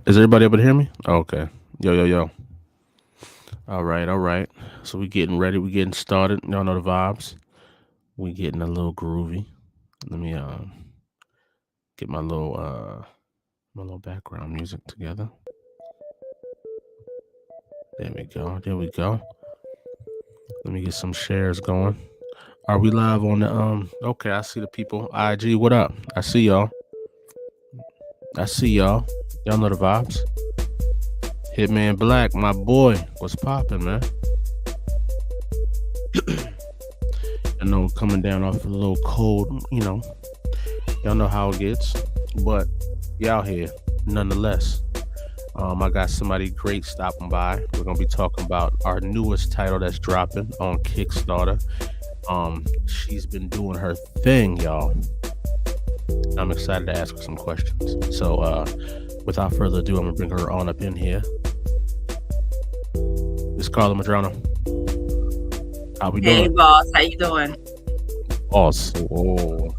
Is everybody able to hear me? Okay. Yo, yo, yo. All right, all right. So we getting ready. We getting started. Y'all know the vibes. We getting a little groovy. Let me get my little background music together. There we go. There we go. Let me get some shares going. Are we live on the okay, I see the people. IG, what up? I see y'all. I see y'all. Y'all know the vibes. Hitman Black, my boy. What's popping, man? I know coming down off a little cold. Y'all know how it gets. But y'all here, nonetheless. I got somebody great stopping by. We're gonna be talking about our newest title that's dropping on Kickstarter. She's been doing her thing, y'all. I'm excited to ask her some questions. So, without further ado, I'm gonna bring her on up in here. Miss Karla Medrano, how we Hey doing? boss, how you doing? Boss, oh,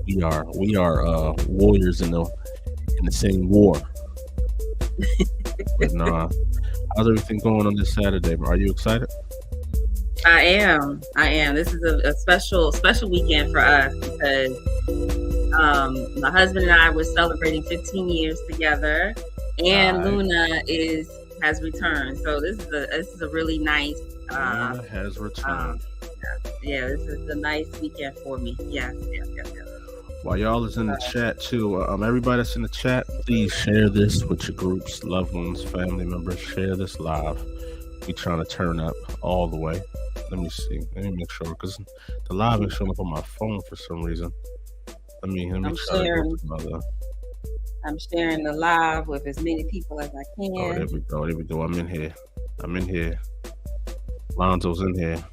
we are warriors in the same war. But nah, how's everything going on this Saturday? Are you excited? I am. I am. This is a special weekend for us because my husband and I were celebrating 15 years together, and Alright, Luna has returned. So this is a really nice. Luna has Um, returned. yeah, this is a nice weekend for me. Yes, yes, yes, yes. While y'all is in the chat too, everybody that's in the chat, please share this with your groups, loved ones, family members. Share this live. We trying to turn up all the way. Let me see. Let me make sure because the live is showing up on my phone for some reason. Let me I'm try to go sharing. to my other. I'm sharing the live with as many people as I Oh, there can. we go. There we go. I'm in here. I'm in here. Lonzo's in here.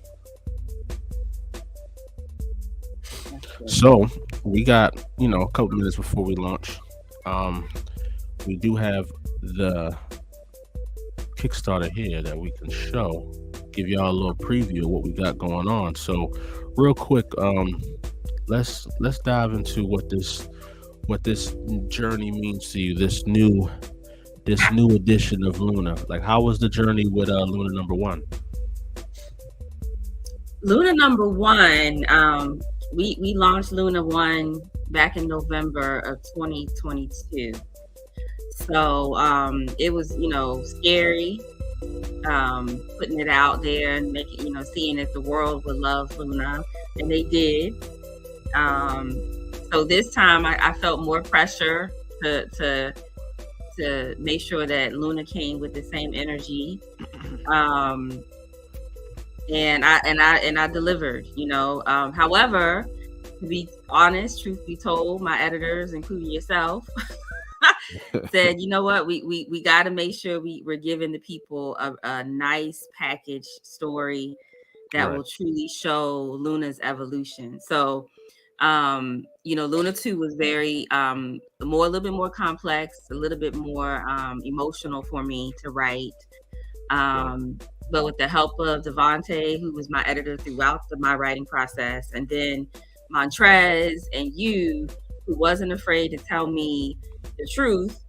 That's good. So we got a couple minutes before we launch. Um, we do have the Kickstarter here that we can show, give y'all a little preview of what we got going on. So, real quick, let's dive into what this journey means to you. This new edition of Luna. Like, how was the journey with Luna number one? Luna number one, we launched Luna one back in November of 2022. So it was scary, putting it out there and making seeing if the world would love Luna, and they did. So this time I felt more pressure to make sure that Luna came with the same energy. Um, and I delivered. However, to be honest, truth be told, my editors, including yourself, said, you know what, we got to make sure we're giving the people a nice package story that Right. will truly show Luna's evolution. So, Luna 2 was very a little bit more complex, a little bit more emotional for me to write. Right. Um, but with the help of Devante, who was my editor throughout my writing process, and then Montrez and you, who wasn't afraid to tell me the truth.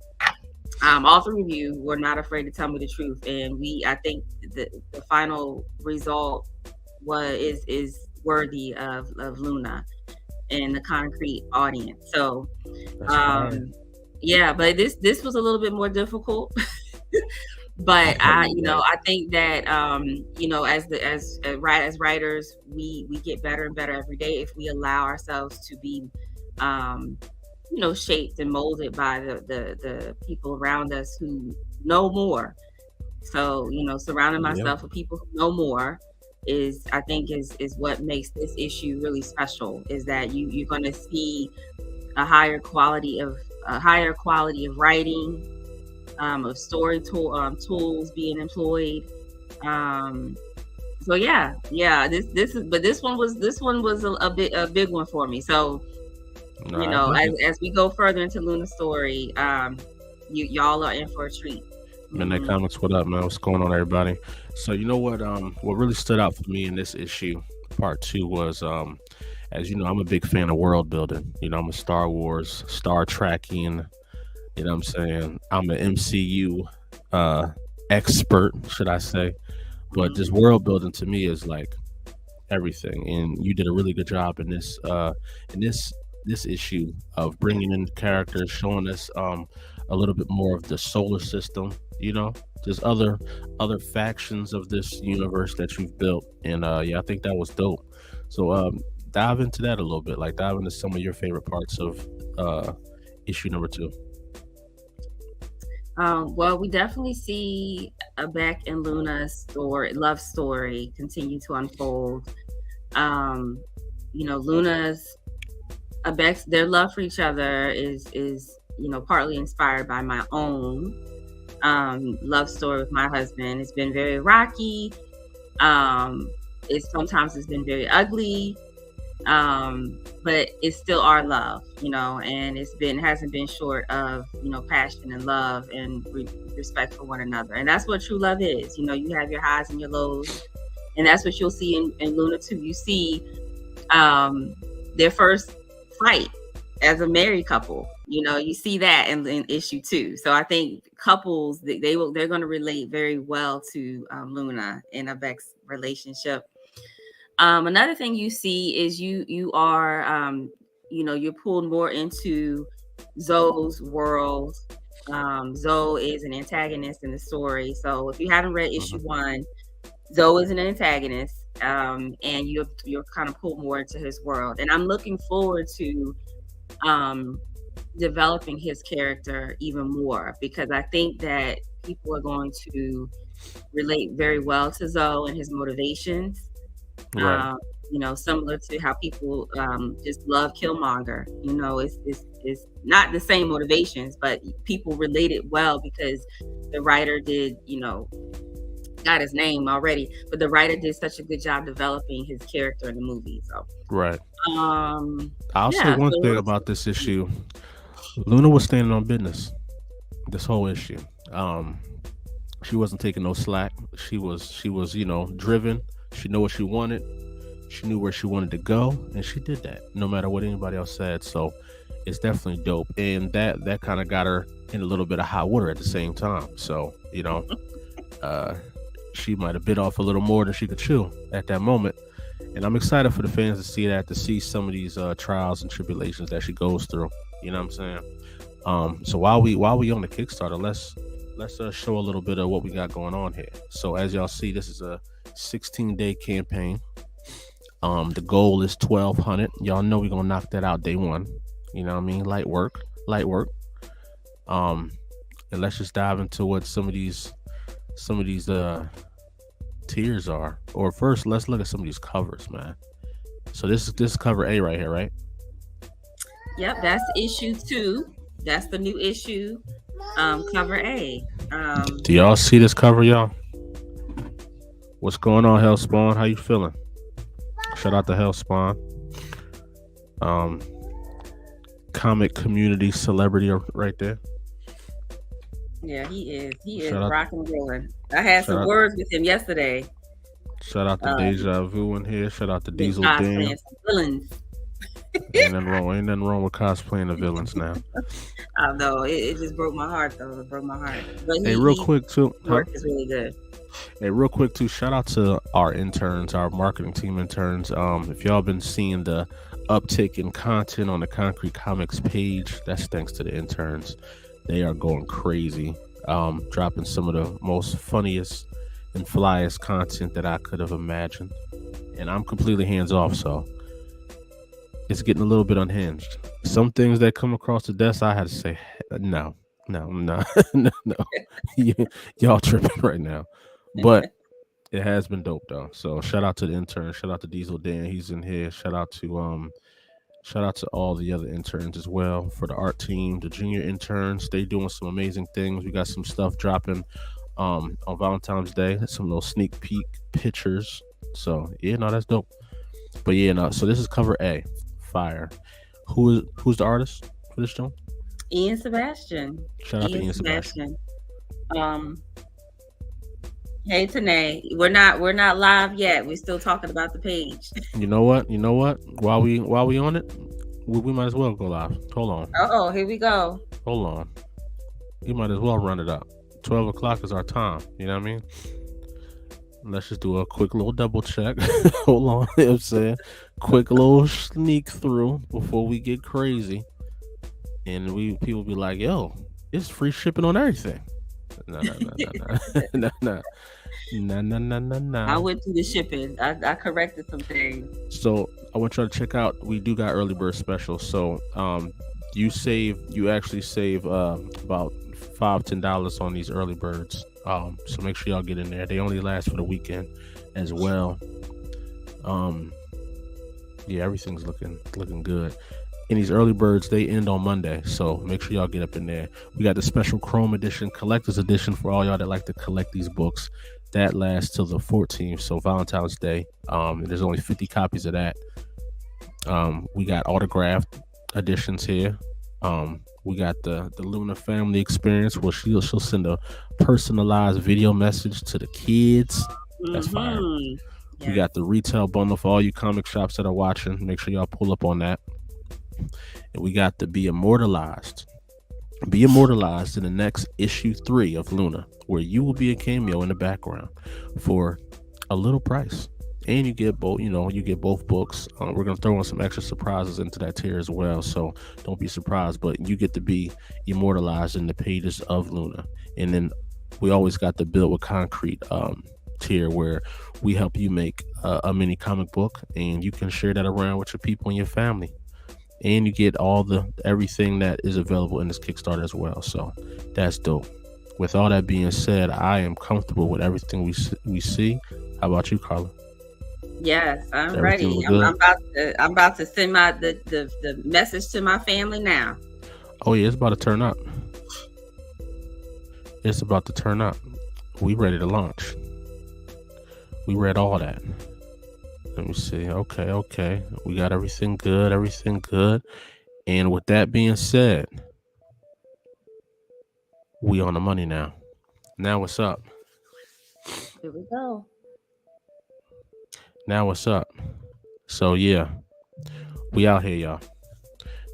All three of you were not afraid to tell me the truth, and I think the final result is worthy of Luna and the concrete audience. So, That's fire. um, yeah, but this was a little bit more difficult. But Right. I think that as writers, we get better and better every day if we allow ourselves to be um shaped and molded by the people around us who know more. So, surrounding Yep. myself with people who know more is, I think, is what makes this issue really special, is that you're going to see a higher quality of writing, of tools being employed. Um, so yeah, this one was a big one for me. So, No, I dig it. as we go further into Luna's story, y'all are in for a treat. Midnight Hmm. Comics, what up, man? What's going on, everybody? So you know what really stood out for me in this issue, part two, was as you know, I'm a big fan of world building. I'm a Star Wars, Star Trekian You know what I'm saying? I'm an MCU uh expert, should I say. But this Mhm. world building to me is like everything, and you did a really good job in this issue of bringing in characters, showing us a little bit more of the solar system, you know, just other factions of this universe that you've built. And yeah, I think that was dope. So dive into that a little bit, like dive into some of your favorite parts of uh issue number 2. Well, we definitely see a Beck and Luna love story continue to unfold. Um, Luna's Beck's their love for each other is partly inspired by my own love story with my husband. It's been very rocky. Um, it's been very ugly, but it's still our love, and hasn't been short of passion and love and respect for one another, and that's what true love is. You have your highs and your lows, and that's what you'll see in Luna too. You see their first fight as a married couple. You see that in issue 2. So I think couples they're going to relate very well to Luna and Avex's relationship. Another thing you see is you are you're pulled more into Zoe's world. Zoe is an antagonist in the story. So if you haven't read issue Mhm. 1, Zoe is an antagonist, and you're kind of pulled more into his world. And I'm looking forward to um, developing his character even more, because I think that people are going to relate very well to Zoe and his motivations. Right. Um, similar to how people just love Killmonger. It's not the same motivations, but people relate it well because the writer did, got his name already, but the writer did such a good job developing his character in the movie. So, Right. um, I'll say yeah. one So thing about this issue. Luna was standing on business this whole issue. Um, she wasn't taking no slack. She was driven. She knew what she wanted. She knew where she wanted to go, and she did that no matter what anybody else said. So it's definitely dope, and that kind of got her in a little bit of hot water at the same time. So uh, she might have bit off a little more than she could chew at that moment. And I'm excited for the fans to see that, to see some of these trials and tribulations that she goes through. You know what I'm saying? So while we on the Kickstarter, let's show a little bit of what we got going on here. So as y'all see, this is a 16-day campaign. The goal is 1,200. Y'all know we're gonna knock that out day one. You know what I mean? Light work, light work. Um, and let's just dive into what some of these tiers are. Or first, let's look at some of these covers, man. So this is cover A right here, right? yep, that's issue 2. That's the new issue, cover A. Do y'all see this cover, y'all? What's going on, Hellspawn? How you feeling? Shout out to Hellspawn. Um, comic community celebrity right there. Yeah, he is Shout out, rock and rolling. I had shout some out, words with him yesterday. shout out to Um, Deja Vu in here. Shout out to been Diesel Dan. cosplaying some villains. Ain't nothing wrong with cosplaying the villains now. I know it just broke my heart though. It broke my heart. But Hey, real he quick too, huh? work is really good. Hey, real quick too. Shout out to our interns, our marketing team interns. If y'all been seeing the uptick in content on the Concrete Comics page, that's thanks to the interns. They are going crazy, dropping some of the most funniest and flyest content that I could have imagined. And I'm completely hands off, so it's getting a little bit unhinged. Some things that come across the desk, I had to say, no, no, no, no, no. Y'all tripping right now. But it has been dope though. So shout out to the intern. Shout out to Diesel Dan. He's in here. Shout out to all the other interns as well, for the art team, the junior interns. They doing some amazing things. We got some stuff dropping on Valentine's Day. Some little sneak peek pictures. So yeah, no, that's dope. But yeah, no. So this is cover A, fire. Who's the artist for this joint? Ian Sebastian. Shout out to Ian Ian Sebastian. Sebastian. Um, hey Tanae, we're not live yet. We're still talking about the page. You know what? You know what? While we on it, we might as well go live. Hold on. Oh, here we go. Hold on. You might as well run it up. 12 o'clock is our time. You know what I mean? Let's just do a quick little double check. Hold on. You know what I'm saying? Quick little sneak through before we get crazy. And people be like, yo, it's free shipping on everything. No, no, no, no, no. No, no, no, no, no, no. I went through the shipping. I corrected some things. So I want y'all to check out. We do got early bird specials. So you actually save about $5-10 on these early birds. So make sure y'all get in there. They only last for the weekend as well. Yeah, everything's looking good. And these early birds, they end on Monday, so make sure y'all get up in there. We got the special Chrome edition, collector's edition for all y'all that like to collect these books. That lasts till the 14th, so Valentine's Day. There's only 50 copies of that. We got autographed editions here. We got the Luna Family Experience, where she'll send a personalized video message to the kids. That's fire. Yeah. We got the retail bundle for all you comic shops that are watching. Make sure y'all pull up on that. And we got to Be Immortalized in the next issue 3 of Luna, where you will be a cameo in the background for a little price, and you get both books. We're gonna throw in some extra surprises into that tier as well, so don't be surprised, but you get to be immortalized in the pages of Luna. And then we always got the Build with Concrete tier, where we help you make a mini comic book, and you can share that around with your people and your family. And you get everything that is available in this Kickstarter as well. So that's dope. With all that being said, I am comfortable with everything we see. How about you, Karla? Yes, I'm ready. I'm about to send the message to my family now. Oh yeah, it's about to turn up. It's about to turn up. We ready to launch. We read all that. Let me see. Okay. We got everything good. And with that being said, we on the money now. Now what's up? Here we go. Now what's up? So yeah, we out here, y'all.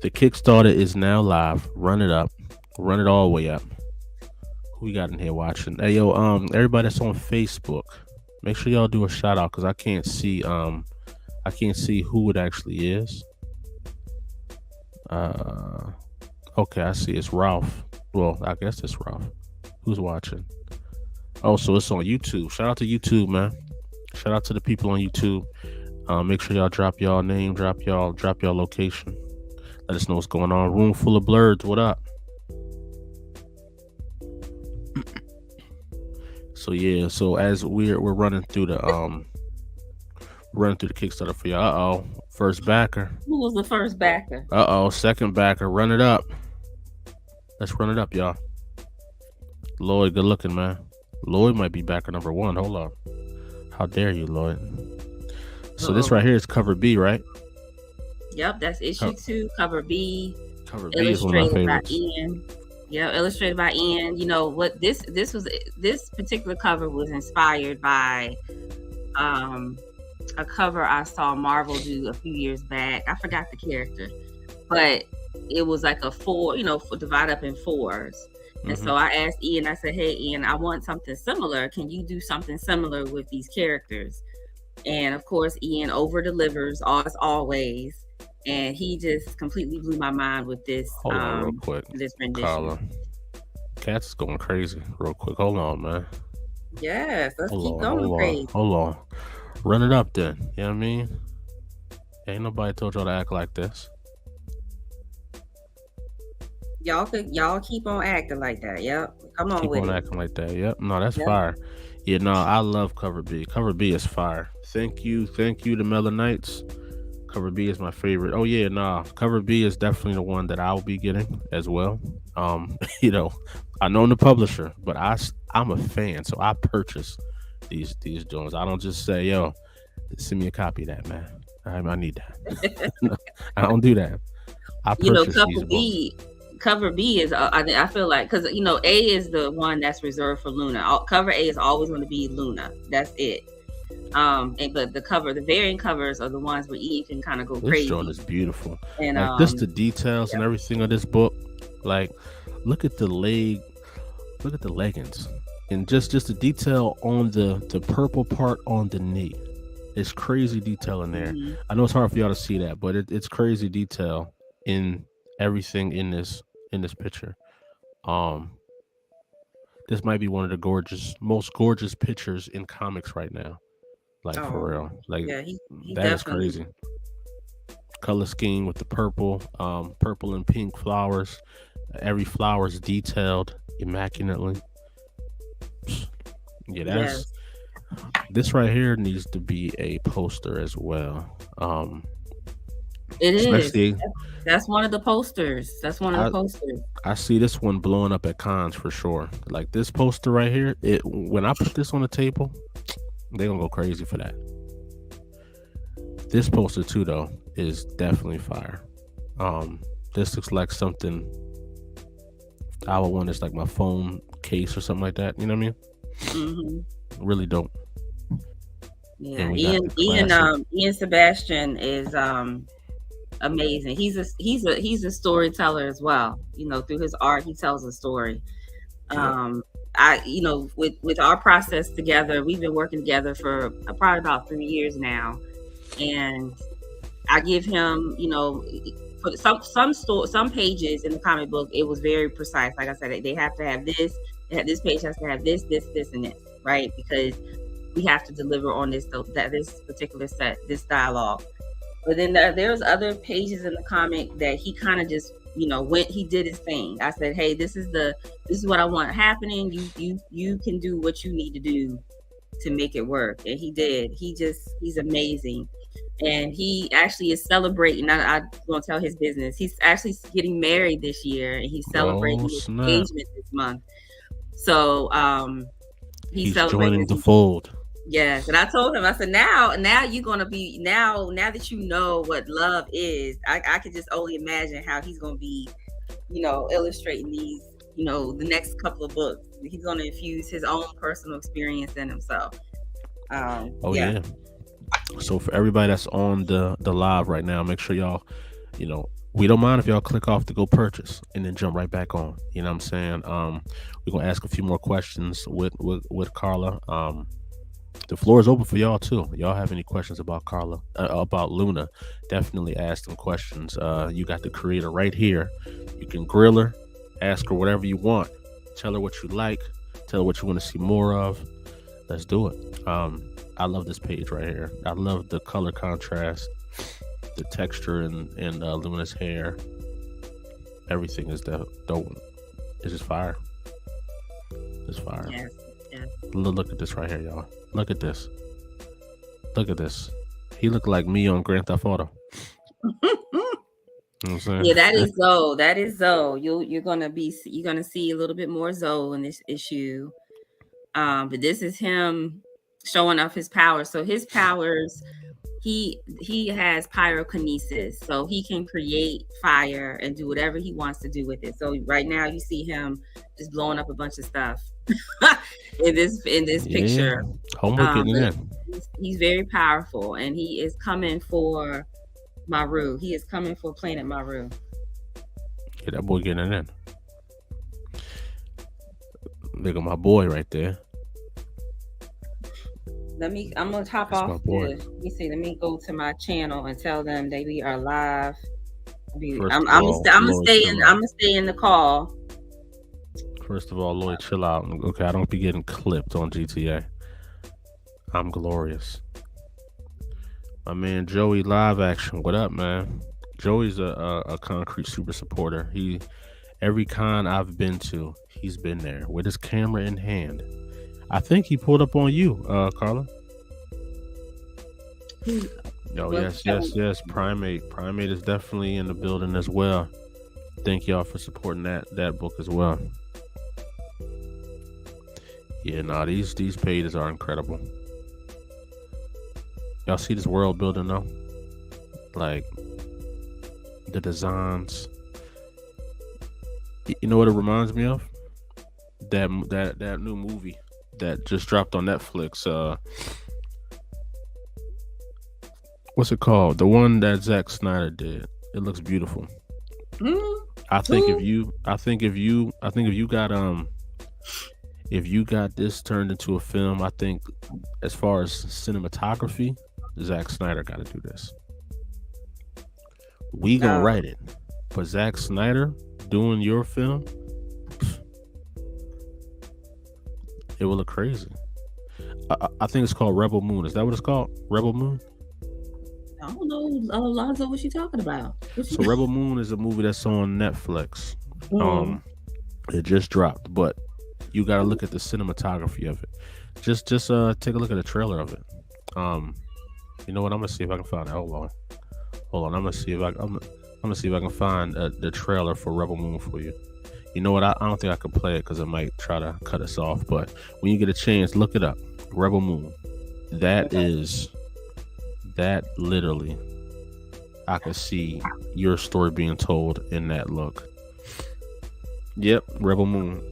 The Kickstarter is now live. Run it up. Run it all the way up. Who we got in here watching? Hey yo, everybody that's on Facebook, make sure y'all do a shout out, because I can't see who it actually is. Okay, I see it's Ralph. Well, I guess it's Ralph. Who's watching? Oh, so it's on YouTube. Shout out to YouTube, man. Shout out to the people on YouTube. Make sure y'all drop y'all name, drop y'all location. Let us know what's going on. Room full of blurs. What up? So yeah, so as we're running through the Kickstarter for y'all. First backer. Who was the first backer? Second backer. Run it up. Let's run it up, y'all. Lloyd, good looking, man. Lloyd might be backer number 1. Hold on. How dare you, Lloyd? So this right here is cover B, right? Yep, that's issue 2, cover B. Cover B is one of my favorites. By Ian. Yeah, illustrated by Ian. You know what? This particular cover was inspired by a cover I saw Marvel do a few years back. I forgot the character, but it was like a 4, divide up in 4s. And so I asked Ian, I said, hey, Ian, I want something similar. Can you do something similar with these characters? And of course, Ian over delivers as always. And he just completely blew my mind with this. Hold on real quick. This rendition. Karla. Cat's is going crazy real quick. Hold on, man. Yes, let's keep going crazy. Hold on. Run it up then. You know what I mean? Ain't nobody told y'all to act like this. Y'all keep on acting like that. Yep. Come on with it. Keep on acting like that. Yep. No, that's fire. Yeah, no, I love cover B. Cover B is fire. Thank you to Mellow Knights. Cover B is my favorite. Oh yeah, nah. Cover B is definitely the one that I'll be getting as well. I know I'm the publisher, but I'm a fan, so I purchase these joints. I don't just say, yo, send me a copy of that, man. I need that. No, I don't do that. I purchase these books. Cover B is, I feel like, because, A is the one that's reserved for Luna. Cover A is always going to be Luna. That's it. But the variant covers are the ones where Ian can kind of go crazy. This joint is beautiful. And just the details and everything of this book. Like, look at the leg. Look at the leggings, and just the detail on the purple part on the knee. It's crazy detail in there. Mhm. I know it's hard for y'all to see that, but it's crazy detail in everything in this picture. Um, this might be one of the most gorgeous pictures in comics right now. Like for Oh, real, like yeah, he that is definitely, crazy. Color scheme with the purple and pink flowers. Every flower is detailed immaculately. Yeah, that's yes, this right here needs to be a poster as well. it is. Especially That's one of the posters. That's one of the I posters. I see this one blowing up at cons for sure. Like this poster right here, it when I put this on the table, they gonna go crazy for that. This poster too though is definitely fire. Um, this looks like something I would want as like my phone case or something like that. You know what I mean? Hmm. Really dope. Yeah, And we got Ian, the Ian, classic. Ian Sebastian is amazing. He's a storyteller as well. Through his art, he tells a story. Yep. um with our process together, we've been working together for probably about 3 years now. And I give him, for some pages in the comic book, it was very precise. Like I said, they have to have this. This page has to have this, and this, right? Because we have to deliver on this particular set, this dialogue. But then there's other pages in the comic that he kind of just, he did his thing. I said, hey, this is what I want happening. You can do what you need to do to make it work. And he did. He's amazing. And he actually is celebrating. I won't tell his business. He's actually getting married this year, and he's celebrating Oh his snap! engagement this month. So he's He's celebrating joining his the fold. Yes, and I told him, I said, now you're gonna be, now that you know what love is, I can just only imagine how he's gonna be, illustrating these, the next couple of books. He's gonna infuse his own personal experience in himself. Oh Yeah. yeah. So for everybody that's on the live right now, make sure y'all, we don't mind if y'all click off to go purchase and then jump right back on. You know what I'm saying? We're gonna ask a few more questions with Karla. The floor is open for y'all too. Y'all have any questions about Karla, about Luna? Definitely ask them questions. You got the creator right here. You can grill her, ask her whatever you want. Tell her what you like. Tell her what you want to see more of. Let's do it. I love this page right here. I love the color contrast, the texture, and Luna's hair. Everything is dope. It's just fire. It's fire. Yes. Yes. Look at this right here, y'all. Look at this. Look at this. He looked like me on Grand Theft Auto. You know what I'm saying? Yeah, that is Zoe. That is Zoe. You're gonna see a little bit more Zoe in this issue. But this is him showing off his powers. So his powers, he has pyrokinesis, so he can create fire and do whatever he wants to do with it. So right now you see him just blowing up a bunch of stuff in this picture. Homework getting it in. He's very powerful, and he is coming for Maru. He is coming for Planet Maru. Yeah, that boy getting it in. Look at my boy right there. I'm gonna hop That's off. my boy. Let me see. Let me go to my channel and tell them that we are live. First I'm of all, gonna Lloyd, stay chill in. out. I'm gonna stay in the call. First of all, Lloyd, chill out. Okay, I don't be getting clipped on GTA. I'm glorious. My man Joey Live Action. What up, man? Joey's a concrete super supporter. Every con I've been to, he's been there with his camera in hand. I think he pulled up on you, Karla. Oh, yes. Primate is definitely in the building as well. Thank y'all for supporting that book as well. Yeah, nah, these pages are incredible. Y'all see this world building though? Like the designs. You know what it reminds me of? That new movie that just dropped on Netflix. What's it called? The one that Zack Snyder did. It looks beautiful. I think if you got If you got this turned into a film, I think as far as cinematography, Zack Snyder got to do this. We gonna Oh, write it, but Zack Snyder doing your film, it will look crazy. I think it's called Rebel Moon. Is that what it's called? Rebel Moon. I don't know, Alonzo. What you talking about? What you? So Rebel Moon is a movie that's on Netflix. Mm. Um, it just dropped, but you got to look at the cinematography of it. Just take a look at the trailer of it. Um, you know what? I'm gonna see if I can find it. Hold on. I'm gonna see if I can find the trailer for Rebel Moon for you. You know what? I don't think I can play it because it might try to cut us off. But when you get a chance, look it up. Rebel Moon. That Okay. is that literally. I can see your story being told in that look. Yep, Rebel Moon.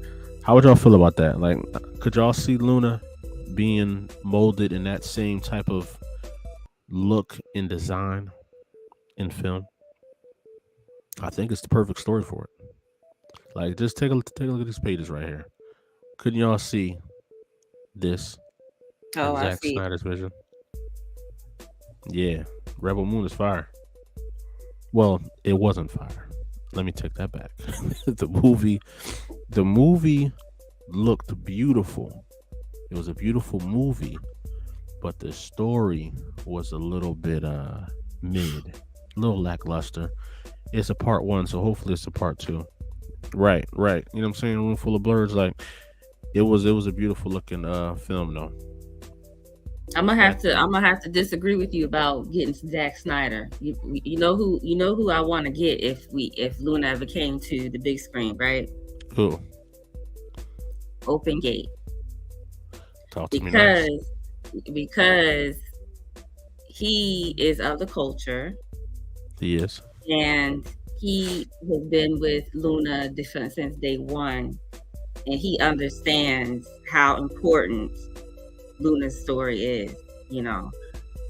How would y'all feel about that? Like, could y'all see Luna being molded in that same type of look and design in film? I think it's the perfect story for it. Like, just take a look at these pages right here. Couldn't y'all see this Oh, in I Zack see. Snyder's vision? Yeah, Rebel Moon is fire. Well, it wasn't fire. Let me take that back. the movie, the movie looked beautiful. It was a beautiful movie, but the story was a little bit mid, a little lackluster. It's a part one, so hopefully it's a part two. Right, right. You know what I'm saying? Room full of blurs. Like it was a beautiful looking film though. I'm Definitely. gonna have to disagree with you about getting Zack Snyder. You know who I want to get if Luna ever came to the big screen, right? Cool. Open Gate, Talk to me nice. because because he is of the culture, He is. and he has been with Luna since day one, and he understands how important Luna's story is. You know,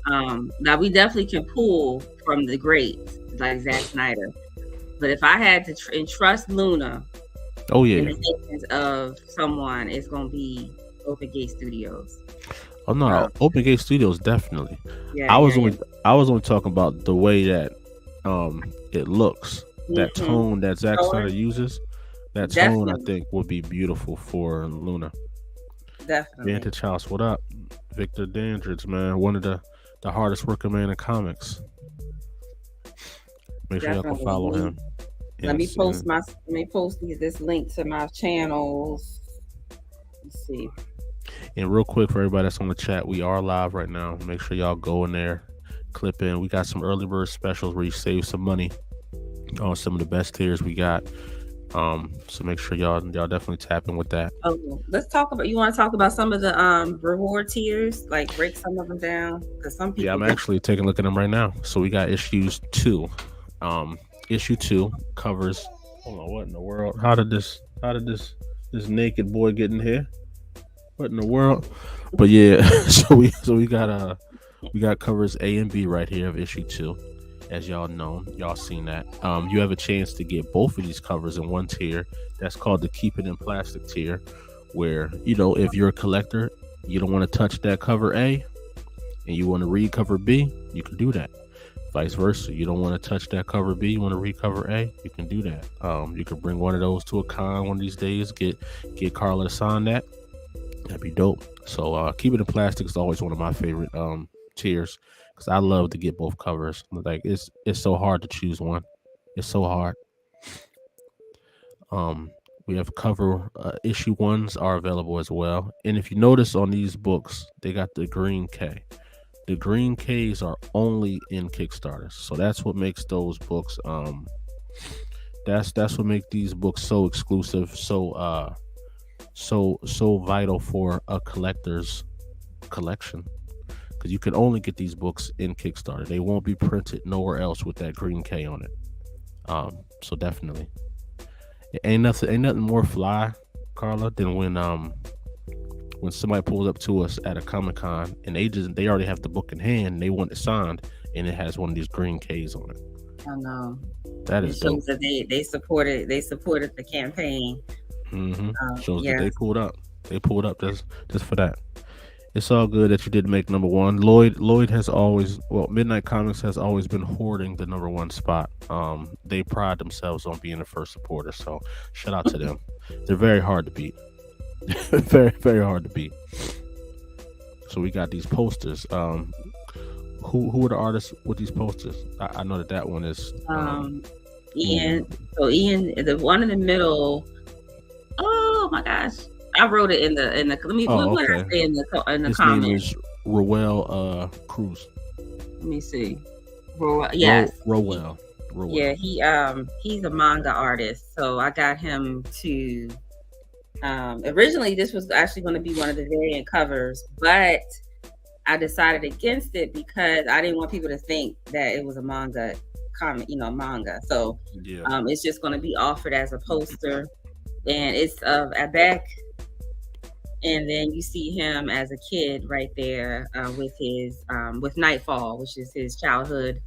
now we definitely can pull from the greats like Zack Snyder, but if I had to entrust Luna Oh in yeah. the hands of someone, it's gonna be Open Gate Studios. Oh no. Um, Open Gate Studios definitely. yeah, I yeah, was yeah. only I was only talking about the way that it looks. That Mm-hmm. tone that Zack Snyder Story, uses. That tone I definitely, think would be beautiful for Luna. definitely, Vantage House, what up? Victor Dandridge, man, one of the hardest working man in comics. Make sure y'all can definitely. follow him. Let And, me post and my let me post this link to my channels. Let's see. and real quick for everybody that's on the chat, we are live right now. Make sure y'all go in there, clip in. We got some early bird specials where you save some money on some of the best tiers we got. So make sure y'all definitely tap in with that. Oh, let's talk about. You want to talk about some of the reward tiers? Like break some of them down because some Yeah, people I'm get. actually taking a look at them right now. So we got issues two. Um, issue two covers. Hold on, what in the world? How did this naked boy get in here? What in the world? But yeah, so we got covers A and B right here of issue two. As y'all know, y'all seen that. You have a chance to get both of these covers in one tier. That's called the Keep It in Plastic tier, where if you're a collector, you don't want to touch that cover A, and you want to read cover B, you can do that. Vice versa, you don't want to touch that cover B, you want to read cover A, you can do that. You can bring one of those to a con one of these days. Get Karla to sign that. That'd be dope. So keep it in plastic is always one of my favorite tiers because I love to get both covers. Like it's so hard to choose one. It's so hard. Um, we have cover issue ones are available as well. And if you notice on these books, they got the green K. The green Ks are only in Kickstarter, so that's what makes those books. That's what makes these books so exclusive, so vital for a collector's collection because you can only get these books in Kickstarter. They won't be printed nowhere else with that green K on it. So definitely, it ain't nothing more fly, Karla, than when somebody pulls up to us at a Comic Con and they already have the book in hand and they want it signed and it has one of these green Ks on it. I know. That It is dope. shows that they supported the campaign. Shows that Yeah, they pulled up. They pulled up just for that. It's all good that you did make number one. Lloyd has always, well, Midnight Comics has always been hoarding the number one spot. They pride themselves on being the first supporter, so shout out to them. They're very hard to beat. Very hard to beat. So we got these posters. Who are the artists with these posters? I know that one is Ian. So Ian, the one in the middle. Oh my gosh, I wrote it in the. Let me. What did I say in the His comments? name is Roel Cruz. Let me see. Yes. Roel. Yeah, he's a manga artist, so I got him to. Originally, this was actually going to be one of the variant covers, but I decided against it because I didn't want people to think that it was a manga comic, manga. So it's just going to be offered as a poster, and it's of Abek, and then you see him as a kid right there with his with Nightfall, which is his childhood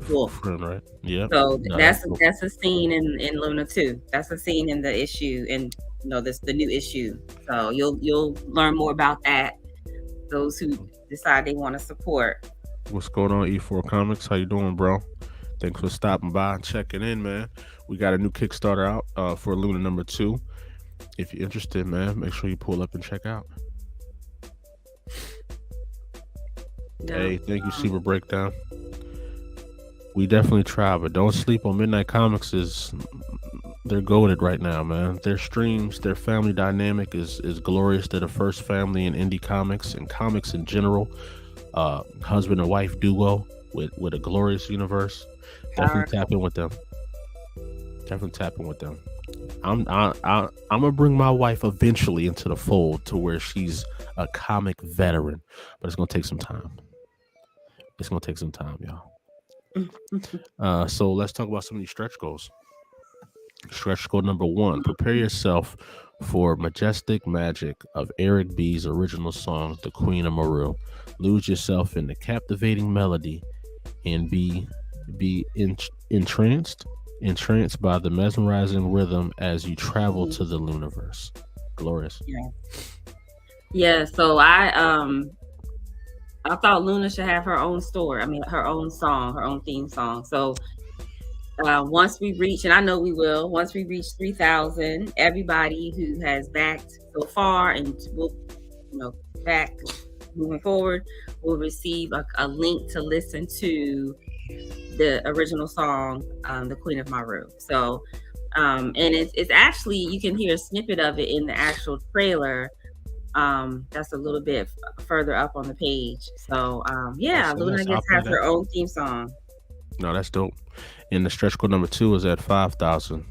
wolf. Right. Yeah. So that's a scene in Luna 2. That's a scene in the issue, and this the new issue. So you'll learn more about that. Those who decide they want to support. What's going on, E4 Comics? How you doing, bro? Thanks for stopping by and checking in, man. We got a new Kickstarter out for Luna number 2. If you're interested, man, make sure you pull up and check out. Hey, thank you, Super Breakdown. We definitely try, but don't sleep on Midnight Comics. They're goated right now, man. Their streams, their family dynamic is glorious. They're the first family in indie comics and comics in general. Husband and wife duo with a glorious universe. Definitely tap in with them. I'm gonna bring my wife eventually into the fold to where she's a comic veteran, but it's gonna take some time. Y'all. So let's talk about some of these stretch goals. Stretch goal number 1: prepare yourself for majestic magic of Eric B's original song, "The Queen of Maru." Lose yourself in the captivating melody and be entranced by the mesmerizing rhythm as you travel to the Luniverse. Glorious. Yeah. So I thought Luna should have her own story. I mean, her own song, her own theme song. So once we reach, and I know we will, once we reach 3,000, everybody who has backed so far and will, back moving forward, will receive a link to listen to the original song, "The Queen of Maru." So, and it's actually, you can hear a snippet of it in the actual trailer. That's a little bit further up on the page. So Luna gets has her own theme song. No, that's dope. And the stretch goal number 2 is at 5,000.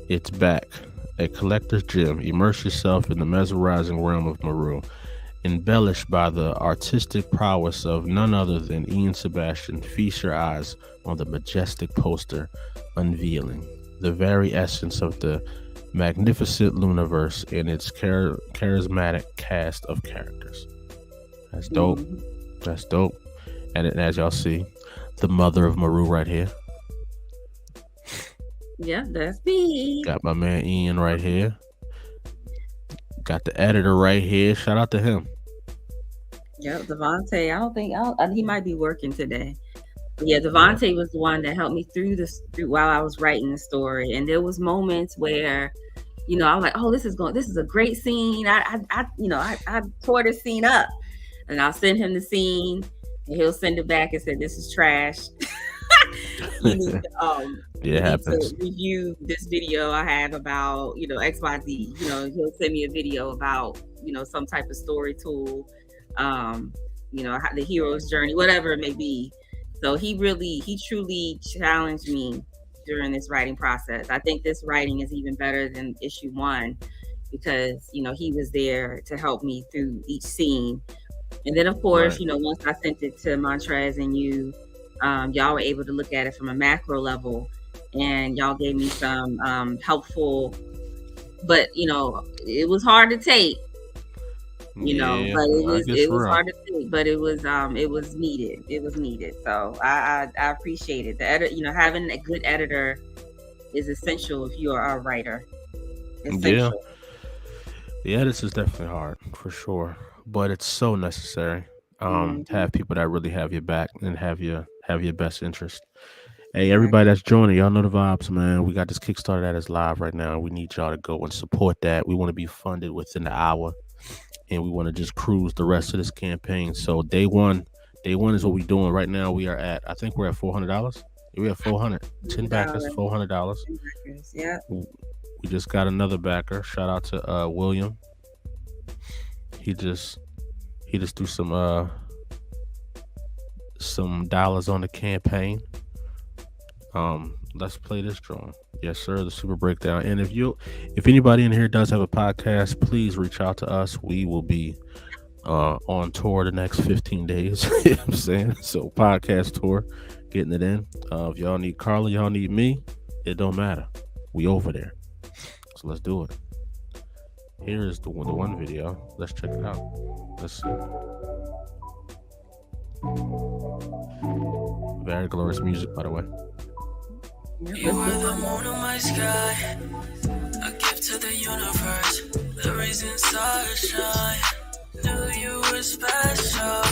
It's back. A collector's gem. Immerse yourself in the mesmerizing realm of Maru, embellished by the artistic prowess of none other than Ian Sebastian. Feast your eyes on the majestic poster unveiling the very essence of the magnificent Luniverse and its charismatic cast of characters. That's dope. That's dope. And as y'all see, the mother of Maru right here. Yeah, that's me. Got my man Ian right here. Got the editor right here. Shout out to him. Yep, Devontae. I don't think he might be working today. But yeah, Devontae was the one that helped me through while I was writing the story. And there was moments where, I was like, oh, this is a great scene. I tore this scene up, and I'll send him the scene, and he'll send it back and say, this is trash. You need to review this video I have about, XYZ. He'll send me a video about, some type of story tool, how the hero's journey, whatever it may be. So he truly challenged me during this writing process. I think this writing is even better than issue 1 because, he was there to help me through each scene. And then, of course, once I sent it to Montrez and you, y'all were able to look at it from a macro level, and y'all gave me some helpful, but it was hard to take, but it was hard to take, but it was needed. It was needed. So I appreciate it. The having a good editor is essential if you are a writer. Essential. The edits is definitely hard for sure, but it's so necessary. To Mhm. have people that really have your back and have your best interest. Hey, everybody Exactly. that's joining, y'all know the vibes, man. We got this Kickstarter that is live right now. We need y'all to go and support that. We want to be funded within the hour, and we want to just cruise the rest of this campaign. So day one is what we're doing right now. We are at, I think we're at $400. We have 400, 10 backers, $100 $400. records. Yep. We just got another backer. Shout out to William. He just he just threw some dollars on the campaign. Let's play this drawing. Yes, sir. The super breakdown. And if anybody in here does have a podcast, please reach out to us. We will be on tour the next 15 days. You know what I'm saying? So podcast tour, getting it in. If y'all need Karla, y'all need me, it don't matter. We over there. So let's do it. Here is the one video. Let's check it out. Let's see. Very glorious music, by the way. Yep. You are the moon of my sky, a gift to the universe, the reason stars shine. Knew you were special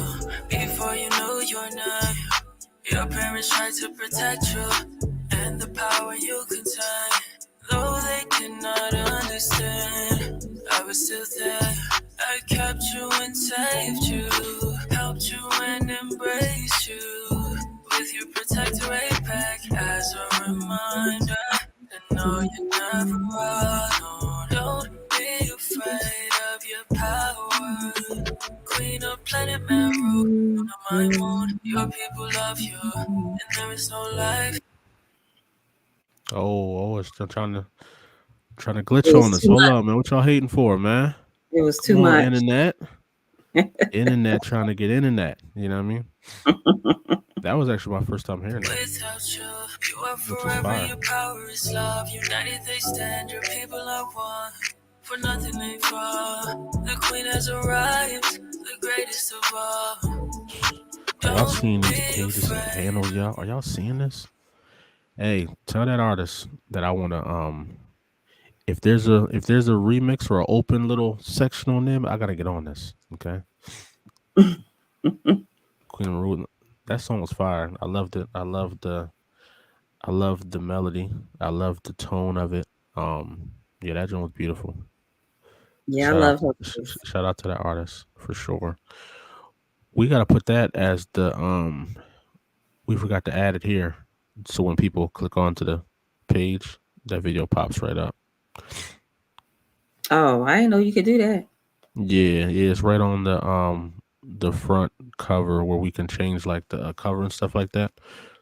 before you knew your name. Your parents tried to protect you and the power you contain. Though they did not understand, I was still there. I kept you and saved you, helped you and embraced you. With your protectorate back as a reminder to know you're never alone. Don't be afraid of your power. Queen of planet man, rule on my moon. Your people love you, and there is no life. It's still trying to glitch It on was us. too Hold much. up, man. What y'all hating for, man? It was Come too on, much. internet. Internet trying to get internet. You know what I mean? That was actually my first time hearing that, Without you, you are which is forever. fire. Your power is love. United they stand. Your people are one. For nothing they fall. The queen has arrived. The greatest of all. Are y'all Don't seeing these be pages and afraid. handles, y'all? Are y'all seeing this? Hey, tell that artist that I want to if there's a remix or an open little section on them, I gotta get on this. Okay, Queen of Ruin. That song was fire. I loved it. I loved the melody. I loved the tone of it. Yeah, that joint was beautiful. Yeah, I Shout out love to her sh- voice. sh- shout out to that artist for sure. We gotta put that as the. We forgot to add it here, so when people click onto the page, that video pops right up. Oh, I didn't know you could do that. Yeah, yeah, it's right on the front cover where we can change like the cover and stuff like that.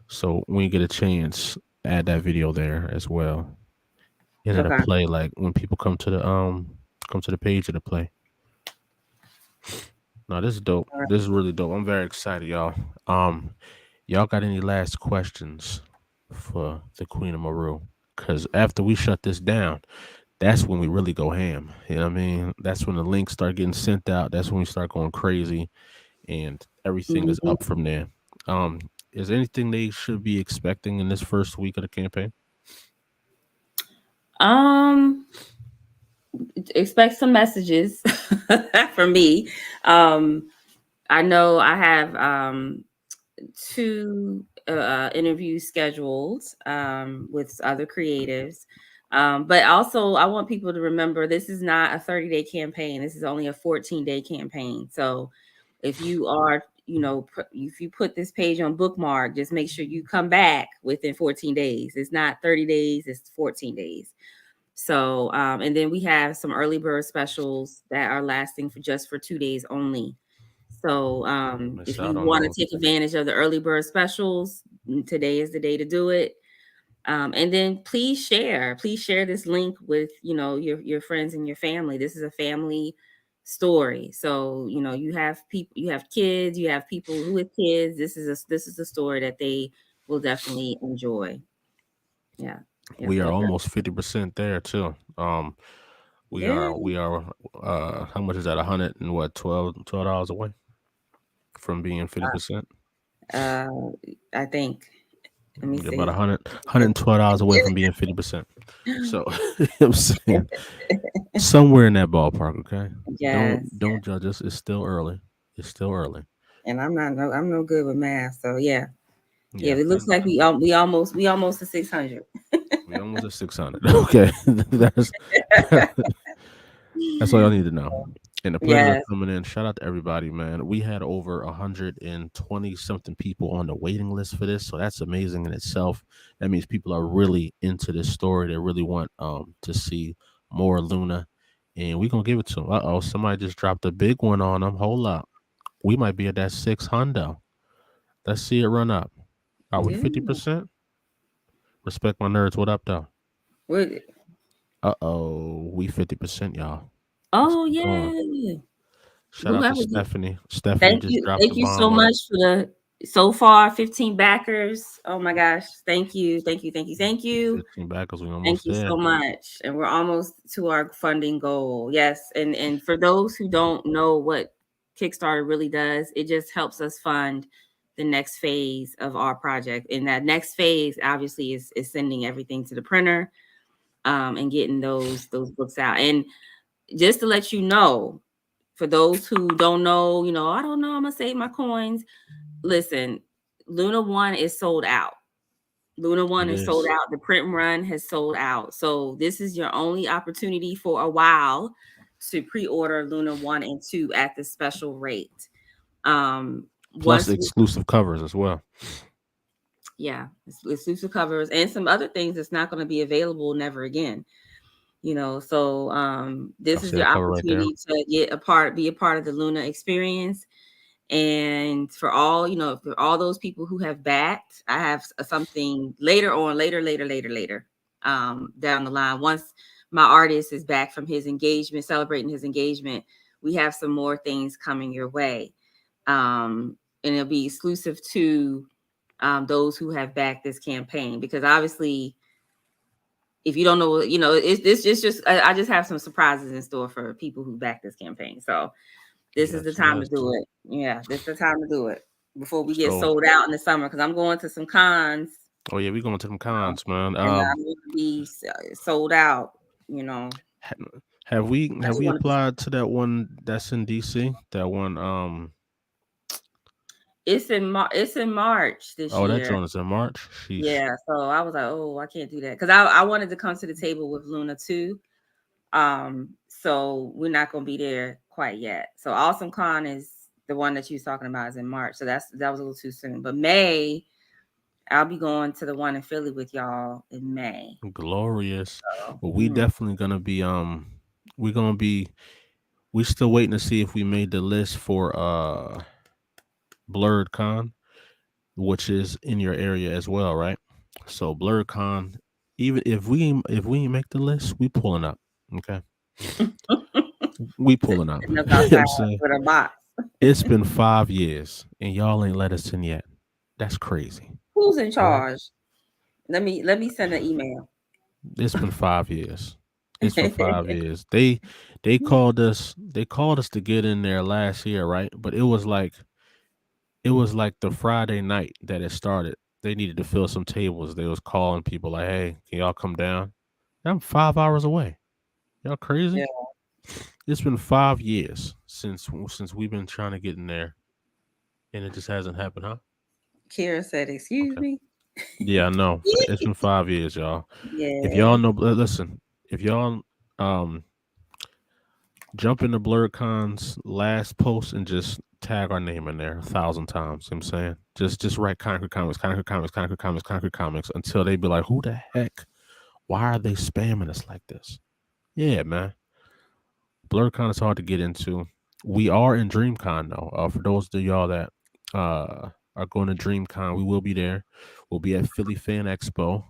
So when you get a chance, add that video there as well, and it'll Okay. play like when people come to the page. It'll play. No, this is dope. All right. This is really dope. I'm very excited, y'all. Y'all got any last questions for the Queen of Maru? Because after we shut this down, that's when we really go ham. You know what I mean? That's when the links start getting sent out. That's when we start going crazy, and everything is Mhm. up from there. Um, is there anything they should be expecting in this first week of the campaign? Um, expect some messages from me. Um, I know I have two interviews scheduled with other creatives. But also, I want people to remember this is not a 30-day campaign. This is only a 14-day campaign. So if you are, if you put this page on bookmark, just make sure you come back within 14 days. It's not 30 days, it's 14 days. So, and then we have some early bird specials that are lasting for just for 2 days only. So, Miss if out you on want those. to take advantage of the early bird specials, today is the day to do it. And then please share this link with, your friends and your family. This is a family story. So, you have people, you have kids, you have people who with kids. This is a story that they will definitely enjoy. Yeah. Yep, We are yep, yep. almost 50% there too. We Yeah. are we are how much is that? 100 and what, $12 away from being 50%. Uh, I think. Let me You're about see. $112 away from being 50%. So you know what I'm saying, somewhere in that ballpark. Okay, Yes. don't judge us. It's still early. It's still early. And I'm no good with math. So yeah. Yeah, Yeah, it looks like we almost to 600. we almost at 600. Okay, that's that's all y'all need to know. And the pledges are Yes. coming in. Shout out to everybody, man. We had over 120 something people on the waiting list for this, so that's amazing in itself. That means people are really into this story. They really want to see more Luna, and we gonna give it to them. Uh oh, somebody just dropped a big one on them. Hold up, we might be at that 600. Let's see it run up. Are we Yeah. 50%? Respect my nerds. What up though? What We 50%, y'all. Let's oh keep going. yeah. Shout out to Whoever Stephanie. Stephanie just dropped the Thank you so bomb on much us. for the so far 15 backers. Oh my gosh. Thank you. Thank you. Thank you. Thank you. 15 backers. We Thank almost you so there. much. And we're almost to our funding goal. Yes. And for those who don't know what Kickstarter really does, it just helps us fund the next phase of our project. And that next phase obviously is sending everything to the printer and getting those books out. And just to let you know, for those who don't know, I don't know, I'm gonna save my coins. Listen, Luna One is sold out. Luna One It is sold is. out. The print run has sold out. So this is your only opportunity for a while to pre-order Luna 1 and 2 at the special rate. Plus Once we, exclusive covers as well. yeah, exclusive covers and some other things that's not going to be available never again. So Y'all this is see your that cover right there? opportunity to be a part of the Luna experience. And for all, for all those people who have backed, I have something later on, later, down the line. Once my artist is back from his engagement, celebrating his engagement, we have some more things coming your way. And it'll be exclusive to those who have backed this campaign, because obviously, if you don't know, it's just, I just have some surprises in store for people who back this campaign. So this is the Yes, time to yes. do it. Yeah, this is the time to do it before we get So, sold out in the summer, because I'm going to some cons, oh yeah, we going to them cons, man. and I'm going to be sold out. Ha- have we I have just we want to be. applied to that one that's in DC? That one, It's in March this oh, that year. joint is in March. Sheesh. Yeah, so I was like, oh, I can't do that, because I wanted to come to the table with Luna too. So we're not going to be there quite yet. So Awesome Con is the one that you was talking about is in March. So that was a little too soon. But May, I'll be going to the one in Philly with y'all in May. Glorious. So, Well, we definitely gonna be we're gonna be we still waiting to see if we made the list for Blurred Con, which is in your area as well, right? So Blurred Con, even if we ain't make the list, we pulling up. Okay. We pulling up. sitting up You know what outside I'm saying? with a box. It's been 5 years and y'all ain't let us in yet. That's crazy. Who's in All right. charge? Let me send an email. It's been 5 years. It's been 5 years. They called us. They called us to get in there last year, right? But it was like the Friday night that it started. They needed to fill some tables. They was calling people like, "Hey, can y'all come down?" I'm 5 hours away. Y'all Yeah. crazy? It's been 5 years since we've been trying to get in there, and it just hasn't happened, huh? Kira said, "Excuse Okay. me." Yeah, I know. It's been 5 years, y'all. If Yeah. y'all know, listen. If y'all um jump into BlurredCon's last post and just tag our name in there 1,000 times. You know what I'm saying? Just write concrete comics, concrete comics, concrete comics, concrete comics until they be like, who the heck? Why are they spamming us like this? Yeah, man. BlurredCon is hard to get into. We are in DreamCon though. For those of y'all that are going to DreamCon, we will be there. We'll be at Philly Fan Expo.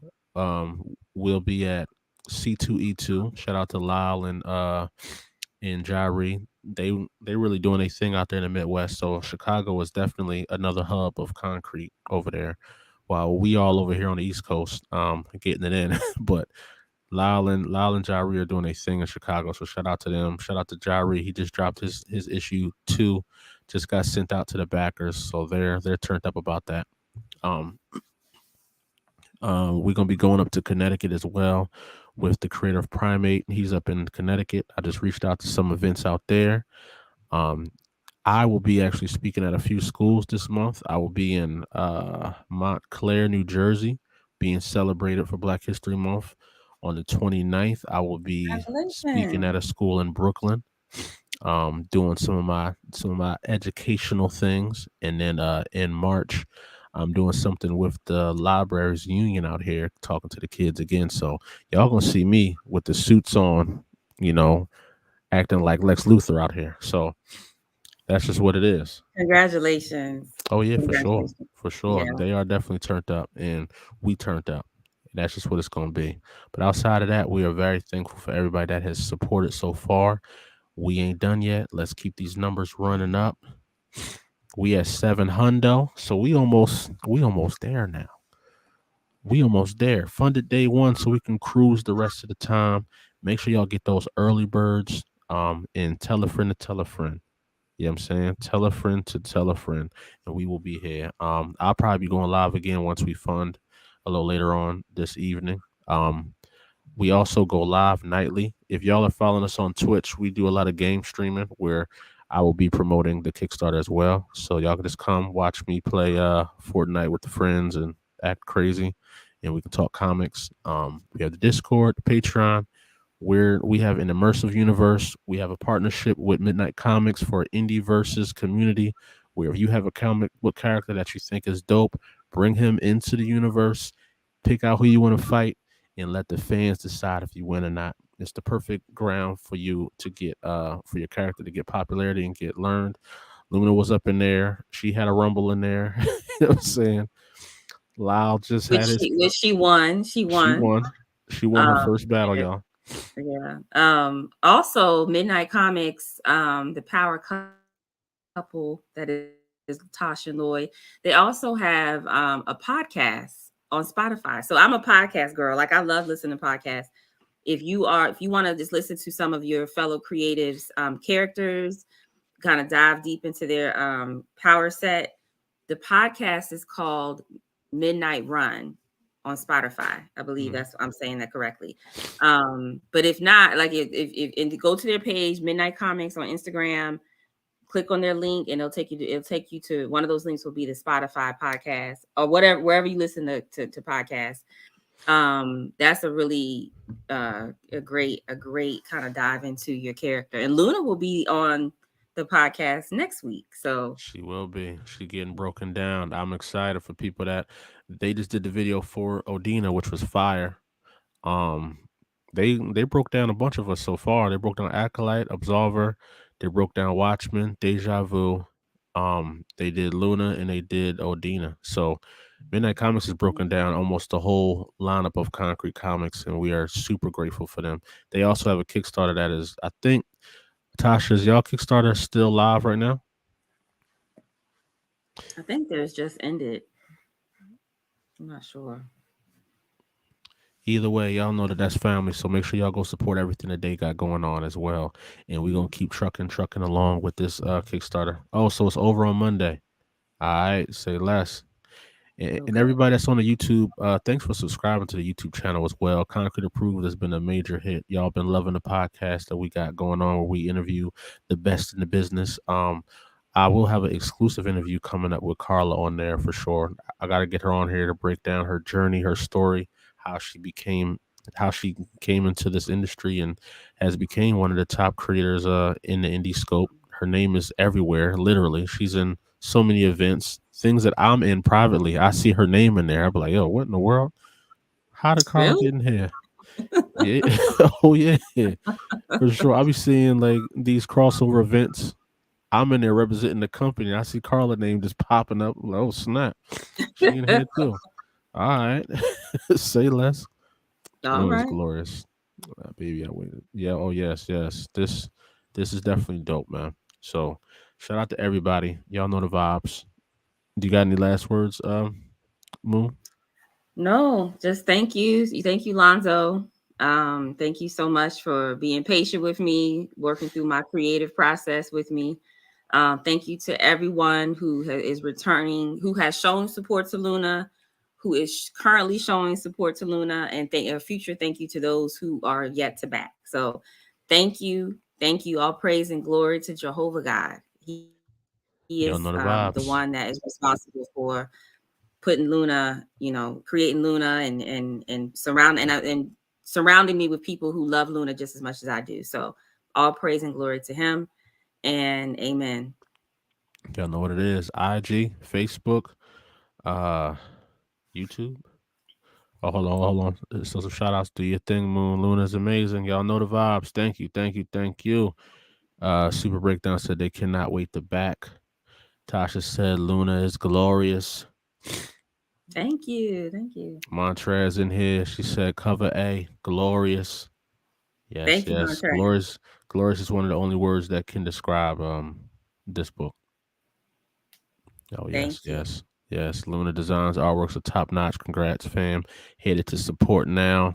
We'll be at C2E2. Shout out to Lyle and Jari. They really doing a thing out there in the Midwest. So Chicago is definitely another hub of concrete over there. While we all over here on the East Coast, getting it in. But Lyle and Jari are doing a thing in Chicago. So shout out to them. Shout out to Jari. He just dropped his issue 2. Just got sent out to the backers. So they're turned up about that. Um We're gonna be going up to Connecticut as well with the creator of Primate. He's up in Connecticut. I just reached out to some events out there. Um, I will be actually speaking at a few schools this month. I will be in Montclair, New Jersey, being celebrated for Black History Month. On the 29th, I will be speaking at Congratulations. a school in Brooklyn, doing some of my educational things. And then in March, I'm doing something with the libraries union out here, talking to the kids again. So y'all gonna see me with the suits on, you know, acting like Lex Luthor out here. So that's just what it is. Congratulations. Oh yeah, for sure, Congratulations. for Yeah. sure. They are definitely turned up, and we turned up. That's just what it's gonna be. But outside of that, we are very thankful for everybody that has supported so far. We ain't done yet. Let's keep these numbers running up. We at 700, so we almost there now. We almost there. Funded day one, so we can cruise the rest of the time. Make sure y'all get those early birds. And tell a friend to tell a friend. You know what I'm saying? Tell a friend to tell a friend, and we will be here. I'll probably be going live again once we fund a little later on this evening. We also go live nightly. If y'all are following us on Twitch, we do a lot of game streaming where I will be promoting the Kickstarter as well. So y'all can just come watch me play Fortnite with the friends and act crazy, and we can talk comics. We have the Discord, the Patreon, where we have an immersive universe. We have a partnership with Midnight Comics for Indie Versus community, where if you have a comic book character that you think is dope, bring him into the universe, pick out who you want to fight, and let the fans decide if you win or not. It's the perfect ground for you to get for your character to get popularity and get learned. Luna was up in there. She had a rumble in there. You know what I'm saying? Lyle just Which had his she won. She she won. won. She won her Um, first battle, y'all. yeah. Also Midnight Comics, the power couple that is Tasha and Lloyd, they also have a podcast on Spotify. So I'm a podcast girl. Like I love listening to podcasts. If you want to just listen to some of your fellow creatives characters, kind of dive deep into their power set, the podcast is called Midnight Run on Spotify. I believe Mhm. that's I'm saying that correctly. But if not, like if and go to their page, Midnight Comics on Instagram, click on their link and it'll take you to one of those links will be the Spotify podcast or whatever wherever you listen to podcasts. That's a really a great kind of dive into your character. And Luna will be on the podcast next week. So She will be. She getting broken down. I'm excited for people that they just did the video for Odina, which was fire. Um, they broke down a bunch of us so far. They broke down Acolyte, Absolver, they broke down Watchmen, Deja Vu. They did Luna and they did Odina. So Midnight Comics has broken down almost the whole lineup of Concrete Comics, and we are super grateful for them. They also have a Kickstarter that is, I think, Tasha, is y'all Kickstarter still live right now? I think there's just ended. I'm not sure. Either way, y'all know that that's family. So make sure y'all go support everything that they got going on as well. And we're gonna keep trucking along with this Kickstarter. Oh, so it's over on Monday. All right, say less. And Okay. everybody that's on the YouTube, thanks for subscribing to the YouTube channel as well. Concrete Approved has been a major hit. Y'all been loving the podcast that we got going on where we interview the best in the business. I will have an exclusive interview coming up with Karla on there for sure. I got to get her on here to break down her journey, her story, how she became, how she came into this industry and has became one of the top creators in the indie scope. Her name is everywhere, literally. She's in so many events, things that I'm in privately. I see her name in there. I'll be like, yo, what in the world? How did Karla Really? get in here? Yeah. Oh yeah. For sure. I'll be seeing like these crossover events. I'm in there representing the company. I see Karla name just popping up. I'm like, oh snap. She in here too. All right. Say less. All Oh, it's right. glorious. Baby, I waited. Yeah, oh yes, yes. This is definitely dope, man. So shout out to everybody. Y'all know the vibes. Do you got any last words, Moon? No, just thank you. Thank you, Lonzo. Thank you so much for being patient with me, working through my creative process with me. Thank you to everyone who is returning, who has shown support to Luna, who is currently showing support to Luna, and a future thank you to those who are yet to back. So thank you. All praise and glory to Jehovah God. He Y'all is know the the vibes. one that is responsible for putting Luna, creating Luna and surrounding me with people who love Luna just as much as I do. So all praise and glory to him, and amen. Y'all know what it is. IG, Facebook, YouTube. Oh, hold on. So some shout outs to your thing, Moon. Luna's amazing. Y'all know the vibes. Thank you. Super Breakdown said they cannot wait to back. Tasha said Luna is glorious. Thank you. Montrez in here. She said cover A, glorious. Thank you, Yes. Montrez. Glorious is one of the only words that can describe this book. Oh Thank you. yes. Luna Designs artworks are top notch. Congrats, fam. Headed to support now.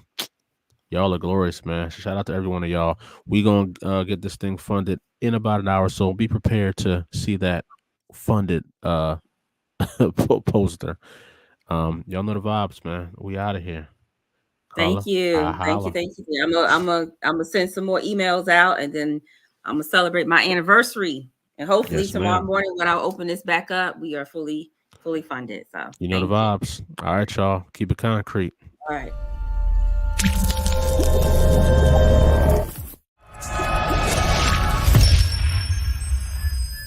Y'all are glorious, man. Shout out to every one of y'all. We gonna get this thing funded in about an hour, so be prepared to see that funded poster. Y'all know the vibes, man. We out of here. Karla, Thank you. holla. I'm gonna send some more emails out, and then I'm gonna celebrate my anniversary. And hopefully Yes, tomorrow ma'am. morning when I open this back up, we are fully funded. So You know the thank you. vibes. All right, y'all. Keep it concrete. All right.